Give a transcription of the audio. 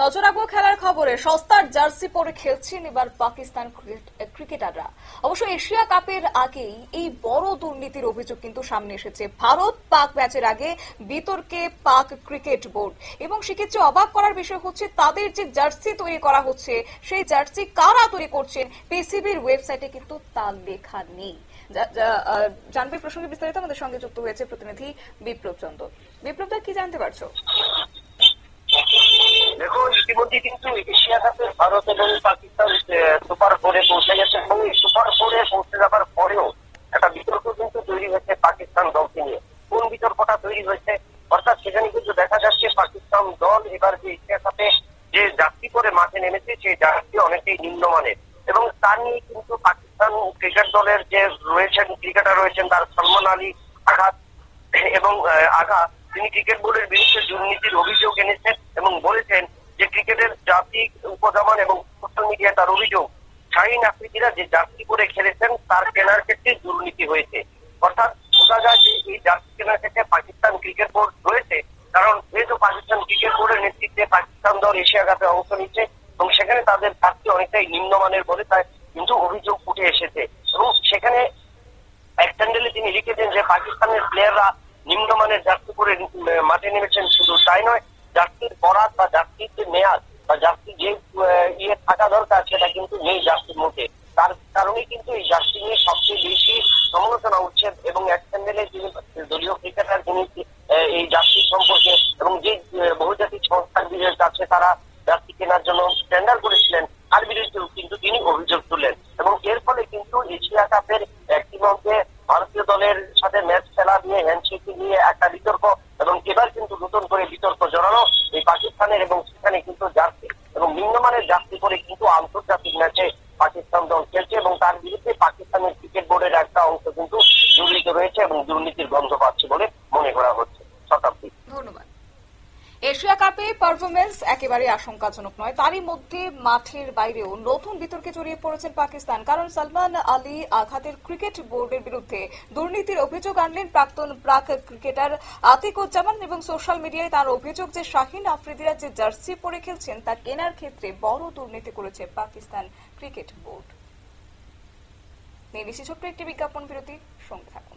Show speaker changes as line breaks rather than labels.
নজর রাখবো খেলার খবরে। সস্তার জার্সি পরে খেলছেন এবার পাকিস্তান ক্রিকেটাররা। অবশ্য এশিয়া কাপের আগেই এই বড় দুর্নীতির অভিযোগ কিন্তু সামনে এসেছে। ভারত পাক ম্যাচের আগে বিতর্কে পাক ক্রিকেট বোর্ড, এবং সেক্ষেত্রে অবাক করার বিষয় হচ্ছে তাদের যে জার্সি তৈরি করা হচ্ছে সেই জার্সি কারা তৈরি করছেন পিসিবির ওয়েবসাইটে কিন্তু তা লেখা নেই। জানবে প্রসঙ্গে বিস্তারিত আমাদের সঙ্গে যুক্ত হয়েছে প্রতিনিধি বিপ্লব চন্দ্র। বিপ্লব দা, কি জানতে পারছো?
দেখো, ইতিমধ্যে কিন্তু এশিয়া কাপে ভারত এবং পাকিস্তান সুপার ফোরে পৌঁছে গেছে এবং এই সুপার ফোরে পৌঁছে যাবার পরেও একটা বিতর্ক কিন্তু তৈরি হয়েছে পাকিস্তান দলকে নিয়ে। কোন বিতর্কটা তৈরি হয়েছে? অর্থাৎ সেখানে কিন্তু দেখা যাচ্ছে পাকিস্তান দল এবার যে এশিয়া কাপে যে জার্সি পরে মাঠে নেমেছে সেই জার্সি অনেকটাই নিম্নমানের, এবং তা নিয়ে কিন্তু পাকিস্তান ক্রিকেট দলের যে ক্রিকেটার রয়েছেন তার সলমান আলী এবং আগা তিনি ক্রিকেট বোর্ডের বিরুদ্ধে দুর্নীতির অভিযোগ এনেছেন এবং বলেছেন যে ক্রিকেটের জাতীয় উপজামান এবং সোশ্যাল মিডিয়ায় তার অভিযোগ শাহীন আফ্রিদিরা যে জার্সি পরে খেলেছেন তার কেনার ক্ষেত্রে দুর্নীতি হয়েছে। অর্থাৎ বোঝা যায় যে এই জার্সি কেনার ক্ষেত্রে পাকিস্তান ক্রিকেট বোর্ড রয়েছে, কারণ যেহেতু পাকিস্তান ক্রিকেট বোর্ডের নেতৃত্বে পাকিস্তান দল এশিয়া কাপে অংশ নিচ্ছে এবং সেখানে তাদের জার্সি অনেকটাই নিম্নমানের বলে তাই কিন্তু অভিযোগ উঠে এসেছে। এবং সেখানে এক স্যান্ডেলে তিনি লিখেছেন যে পাকিস্তানের প্লেয়াররা নিম্নমানের জার্সি পরে মাঠে নেমেছেন। শুধু তাই নয়, জার্সির বরাত বা জার্সির যে মেয়াদ বা জার্সি যে থাকা দরকার সেটা কিন্তু নেই জার্সির মধ্যে। তার কারণে কিন্তু এই জার্সি নিয়ে সবচেয়ে বেশি সমালোচনা উঠছে এবং এক স্যান্ডেলে যিনি দলীয় ক্রিকেটার যিনি এই জার্সি সম্পর্কে এবং যে বহুজাতিক সংস্থার কাছে তারা জার্সি কেনার জন্য টেন্ডার করেছিলেন তার বিরুদ্ধেও কিন্তু তিনি অভিযোগ তুললেন। এবং এর ফলে কিন্তু এশিয়া কাপের ইতিমধ্যে ভারতীয় দলের সাথে ম্যাচ খেলা নিয়ে হ্যান্ডশেক নিয়ে একটা বিতর্ক, এবং এবার কিন্তু নতুন করে বিতর্ক জড়ানো এই পাকিস্তানের, এবং সেখানে কিন্তু জার্সি এবং নিম্নমানের জার্সি করে কিন্তু আন্তর্জাতিক ম্যাচে পাকিস্তান দল খেলছে এবং তার বিরুদ্ধে পাকিস্তানের ক্রিকেট বোর্ডের একটা অংশ কিন্তু জড়িত রয়েছে এবং দুর্নীতির গন্ধ পাচ্ছে বলে মনে করা হচ্ছে। শতাব্দী,
ধন্যবাদ। এশিয়া কাপে পারফরমেন্স একেবারে আশঙ্কাজনক নয়, তারই মধ্যে মাঠের বাইরেও নতুন বিতর্কে জড়িয়ে পড়েছেন পাকিস্তান। কারণ সলমান আলী আঘাতের ক্রিকেট বোর্ডের বিরুদ্ধে দুর্নীতির অভিযোগ আনলেন প্রাক্তন ক্রিকেটার আতিকুজ্জামান, এবং সোশ্যাল মিডিয়ায় তার অভিযোগ যে শাহীন আফ্রিদিরা যে জার্সি পরে খেলছেন তা কেনার ক্ষেত্রে বড় দুর্নীতি করেছে পাকিস্তান ক্রিকেট বোর্ড। নিয়ে নিচ্ছি ছোট্ট একটি বিজ্ঞাপন বিরতি, সঙ্গে থাকুন।